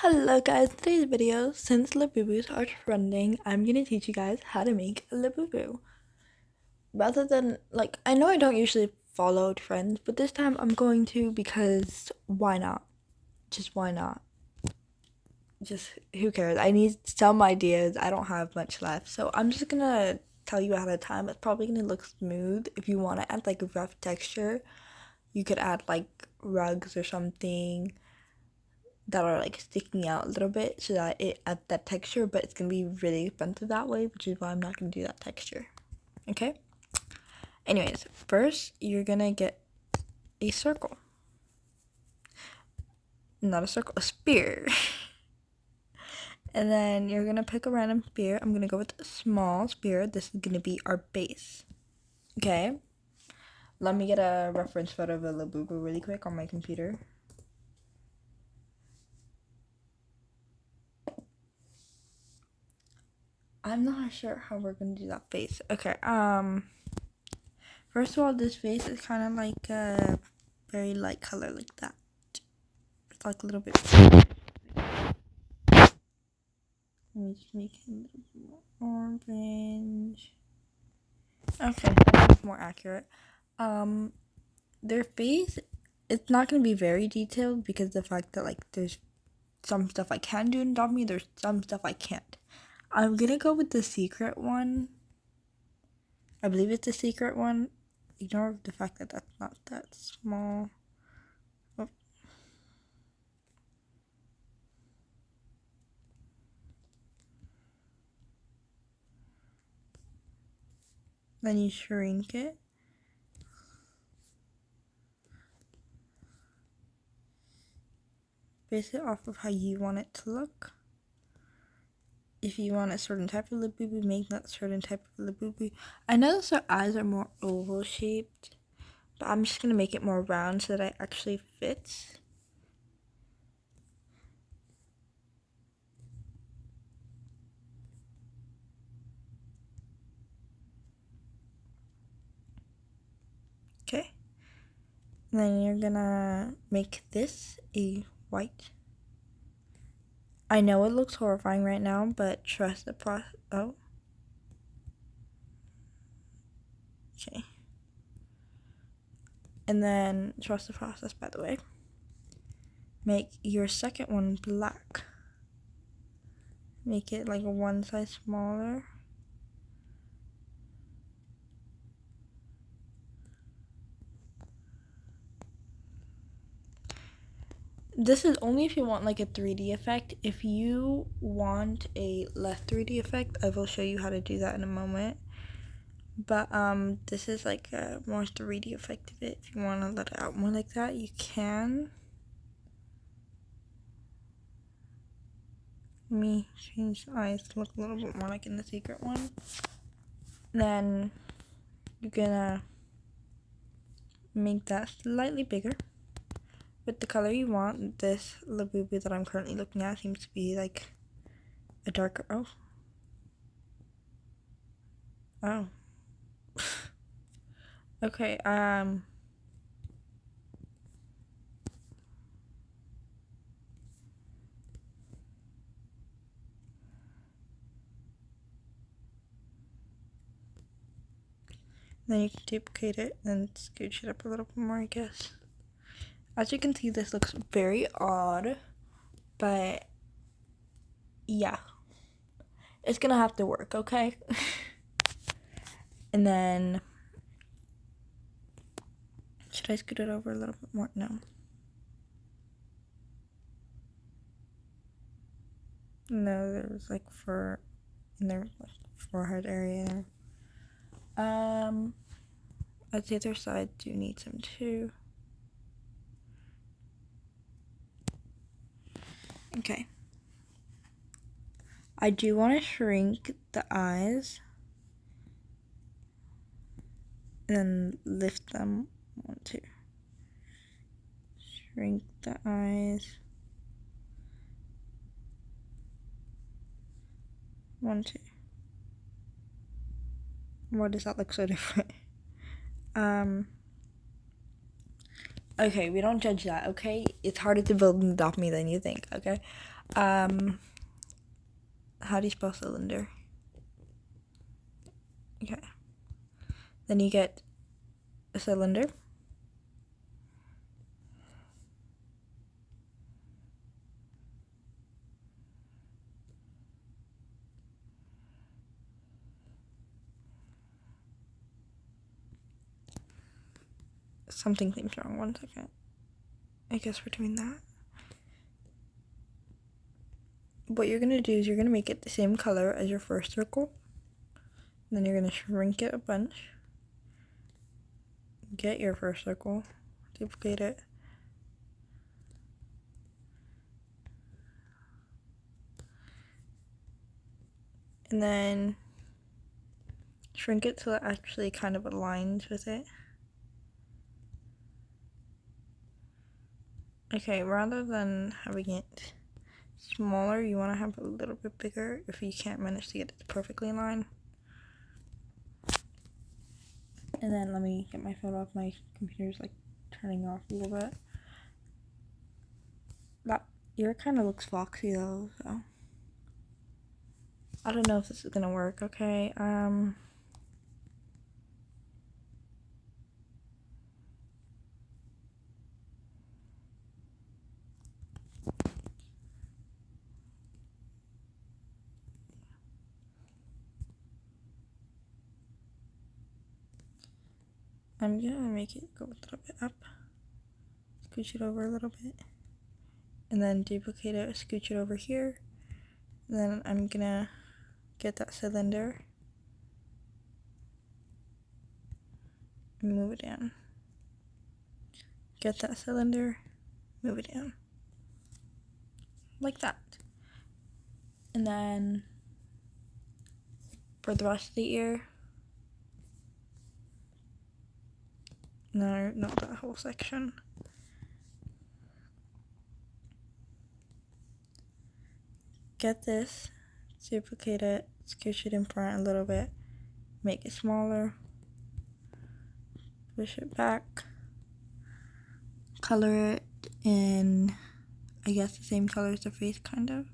Hello guys, today's video, since Labubus are trending, I'm gonna teach you guys how to make a Labubu. Rather than, I know I don't usually follow trends, but this time I'm going to because why not? Just why not? Just, who cares? I need some ideas, I don't have much left, so I'm just gonna tell you ahead of time. It's probably gonna look smooth. If you want to add like a rough texture, you could add like rugs or something that are like sticking out a little bit so that it adds that texture, but it's gonna be really expensive that way, which is why I'm not gonna do that texture. Okay? Anyways, first you're gonna get a circle. Not a circle, a spear. And then you're gonna pick a random spear. I'm gonna go with a small spear. This is gonna be our base. Okay? Let me get a reference photo of a Labubu really quick on my computer. I'm not sure how we're gonna do that face. Okay, first of all, this face is kind of like a very light color like that. It's like a little bit. Let me just make it a little bit more orange. Okay, that's more accurate. Their face, it's not gonna be very detailed because the fact that like there's some stuff I can do in Adopt Me, there's some stuff I can't. I'm gonna go with the secret one. I believe it's the secret one. Ignore the fact that that's not that small. Oh. Then you shrink it. Base it off of how you want it to look. If you want a certain type of Labubu, make that certain type of Labubu. I notice their eyes are more oval shaped, but I'm just gonna make it more round so that it actually fits. Okay. And then you're gonna make this a white. I know it looks horrifying right now, but trust the process. Oh. Okay. And then trust the process, by the way. Make your second one black. Make it like one size smaller. This is only if you want like a 3D effect. If you want a less 3D effect, I will show you how to do that in a moment. But this is like a more 3D effect of it. If you want to let it out more like that, you can. Let me change the eyes to look a little bit more like in the secret one. Then you're gonna make that slightly bigger with the color you want. This Labubu that I'm currently looking at seems to be like a darker. Oh. Okay, then you can duplicate it and scooch it up a little bit more, I guess. As you can see, this looks very odd, but yeah, it's gonna have to work, okay? And then, should I scoot it over a little bit more? No. No, there's like fur in their forehead area. I'd say their sides do need some too. Okay. I do want to shrink the eyes and lift them. 1, 2. Shrink the eyes. 1, 2. Why does that look so different? Okay, we don't judge that, okay? It's harder to build an Adopt Me than you think, okay? How do you spell cylinder? Okay. Then you get a cylinder. Something seems wrong. 1 second. I guess we're doing that. What you're gonna do is you're gonna make it the same color as your first circle. Then you're gonna shrink it a bunch. Get your first circle, duplicate it. And then shrink it so it actually kind of aligns with it. Okay, rather than having it smaller, you want to have it a little bit bigger if you can't manage to get it perfectly in line. And then let me get my phone off. My computer's like turning off a little bit. That ear kind of looks foxy though, so I don't know if this is gonna work. Okay, I'm gonna make it go a little bit up, scooch it over a little bit, and then duplicate it, scooch it over here. And then I'm gonna get that cylinder and move it down. Get that cylinder, move it down. Like that. And then for the rest of the ear, no, not that whole section. Get this, duplicate it, scooch it in front a little bit, make it smaller, push it back, color it in, I guess, the same color as the face, kind of.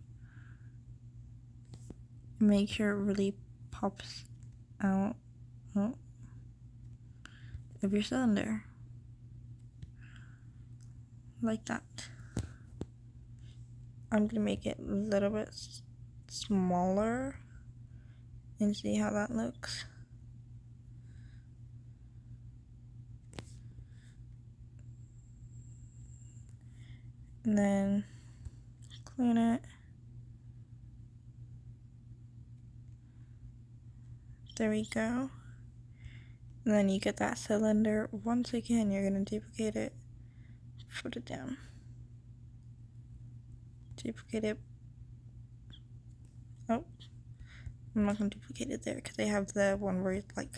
Make sure it really pops out of your cylinder. Like that. I'm gonna make it a little bit smaller and see how that looks. And then clean it. There we go. And then you get that cylinder. Once again, you're gonna duplicate it, put it down. Duplicate it. Oh, I'm not gonna duplicate it there because they have the one where it's like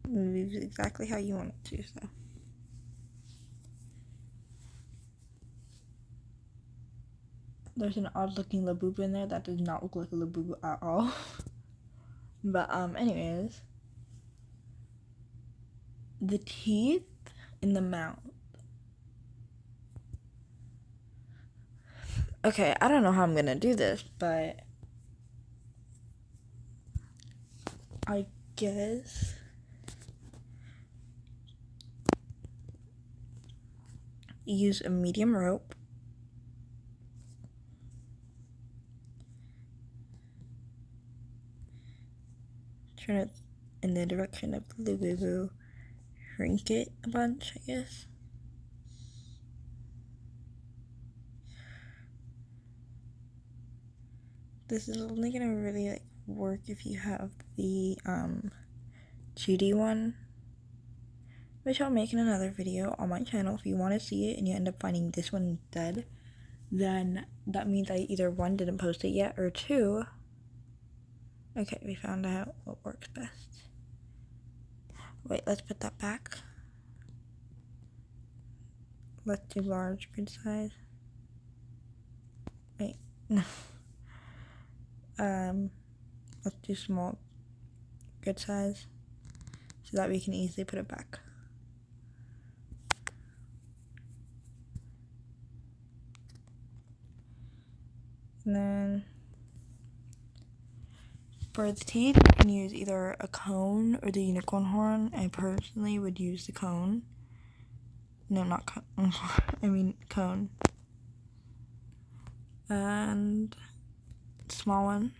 moves exactly how you want it to, so. There's an odd looking Labubu in there that does not look like a Labubu at all. But anyways, the teeth in the mouth. Okay, I don't know how I'm gonna do this, but I guess use a medium rope. Turn it in the direction of the Labubu. Shrink it a bunch, I guess. This is only gonna really like work if you have the 2D one, which I'll make in another video on my channel. If you want to see it and you end up finding this one instead, then that means I either 1, didn't post it yet, or 2, okay, we found out what works best. Wait, let's put that back. Let's do large, good size. Wait, no. Let's do small, good size, so that we can easily put it back. And then for the teeth, you can use either a cone or the unicorn horn. I personally would use the cone. No, not cone. I mean cone. And small one.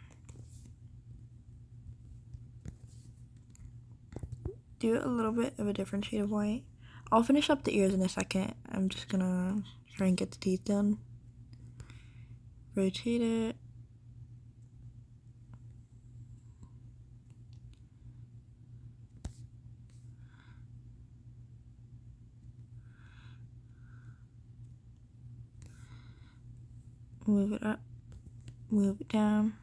Do a little bit of a different shade of white. I'll finish up the ears in a second. I'm just gonna try and get the teeth done. Rotate it. Move it up. Move it down.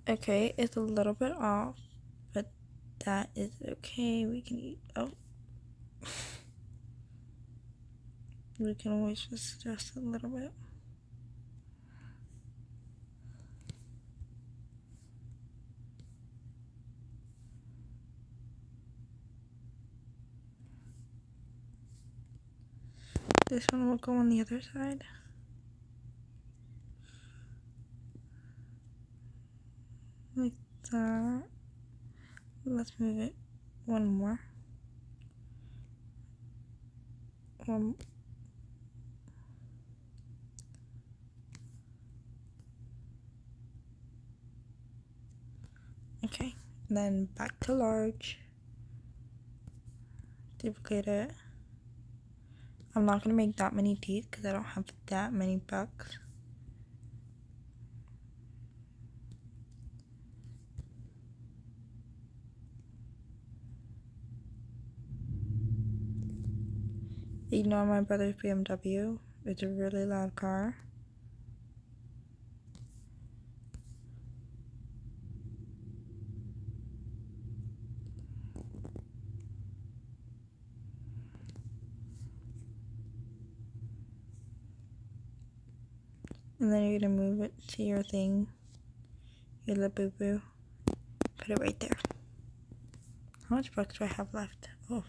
Okay, it's a little bit off, but that is okay. We can eat. Oh. We can always just adjust a little bit. This one will go on the other side. Like that. Let's move it one more. Okay, then back to large. Duplicate it. I'm not gonna make that many teeth because I don't have that many bucks. Ignore my brother's BMW. It's a really loud car. And then you're gonna move it to your thing, your Labubu. Put it right there. How much bucks do I have left? Oh.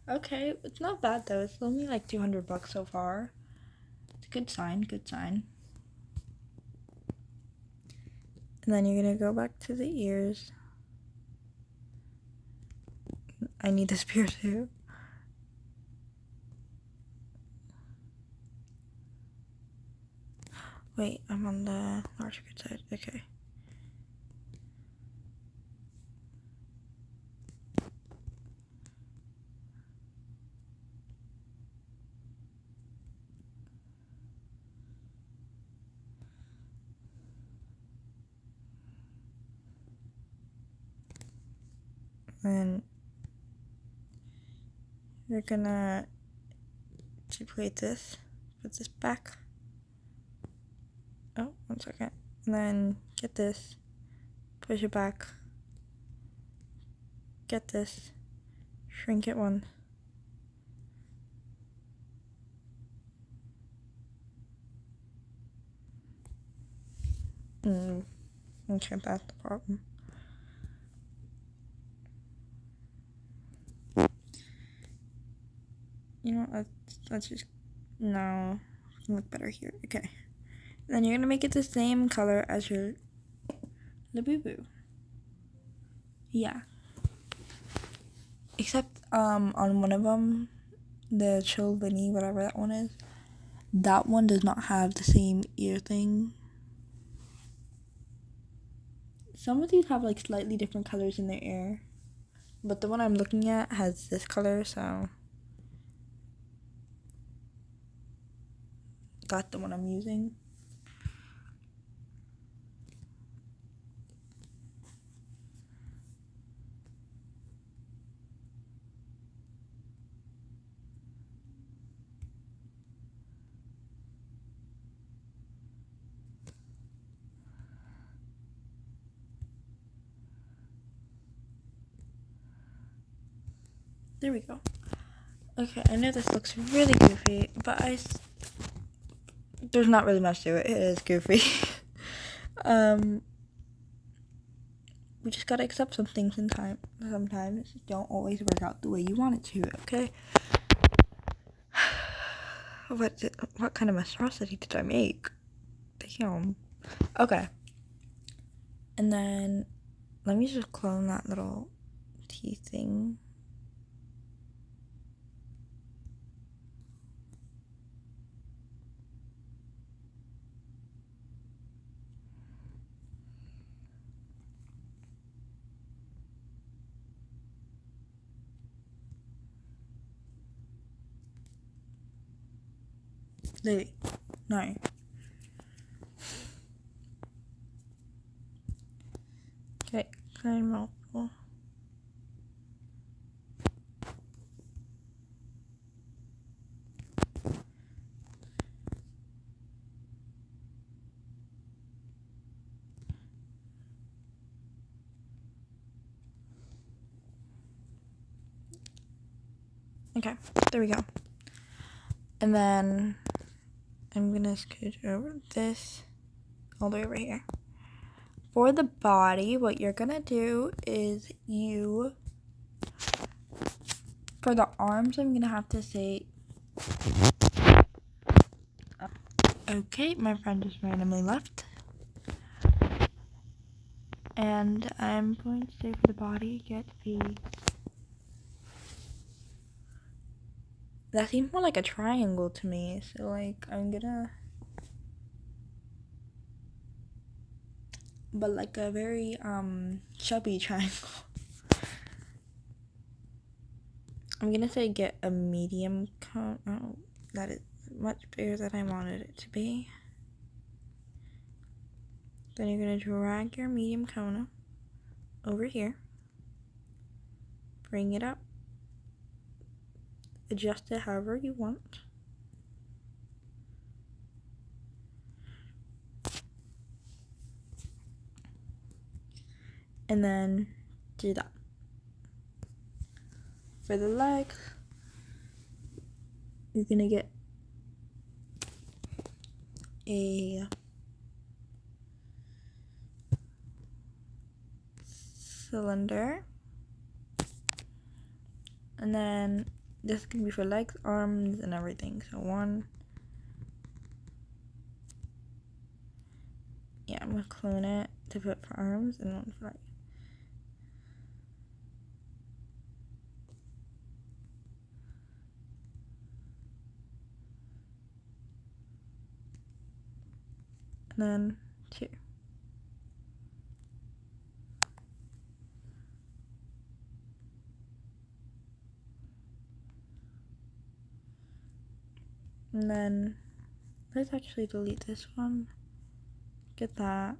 Okay, it's not bad though. It's only like 200 bucks so far. It's a good sign, good sign. And then you're gonna go back to the ears. I need the spear too. Wait, I'm on the large side. Okay. And you're gonna duplicate this, put this back. Oh, 1 second. And then get this, push it back. Get this, shrink it once. Okay, that's the problem. You know, let's just, no, look better here. Okay. Then you're gonna make it the same color as your Labubu. Yeah. Except, on one of them, the Chill Vinny, whatever that one is, that one does not have the same ear thing. Some of these have like slightly different colors in their ear, but the one I'm looking at has this color, so that's the one I'm using. There we go. Okay, I know this looks really goofy, but there's not really much to it. It is goofy. We just gotta accept some things in time. Sometimes don't always work out the way you want it to, okay? What kind of monstrosity did I make? Damn. Okay. And then let me just clone that little teeth thing. Lily, no. Okay, clean mouthful. Okay, there we go. And then I'm gonna scoot over this all the way over here. For the body, what you're gonna do is for the arms, I'm gonna have to say, okay, my friend just randomly left. And I'm going to say for the body, that seems more like a triangle to me, so like I'm gonna, but like a very chubby triangle. I'm gonna say get a medium cone. Oh, that is much bigger than I wanted it to be. Then you're gonna drag your medium cone over here, bring it up, adjust it however you want. And then do that. For the legs, you're gonna get a cylinder, and then this can be for legs, arms, and everything. So one, yeah, I'm gonna clone it to put for arms, and one for legs. And then two. And then let's actually delete this one. Get that.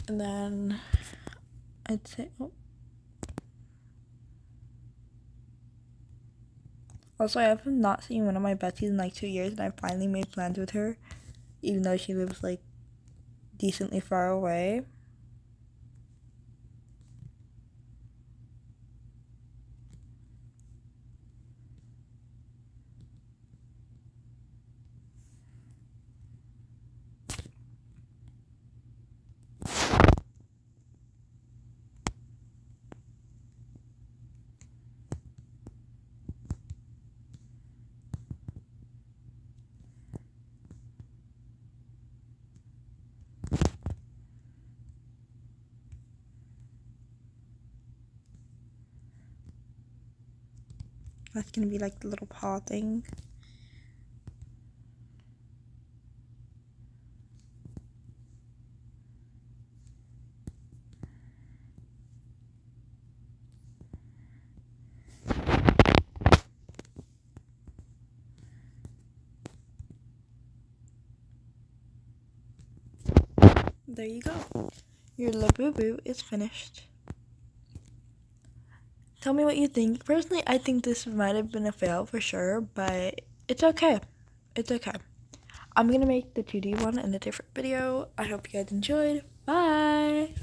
And then I'd say, oh. Also, I have not seen one of my besties in like 2 years, and I finally made plans with her, even though she lives like decently far away. That's gonna be like the little paw thing. there you go. Your Labubu is finished. Tell me what you think. Personally, I think this might have been a fail for sure, but it's okay. It's okay. I'm gonna make the 2D one in a different video. I hope you guys enjoyed. Bye!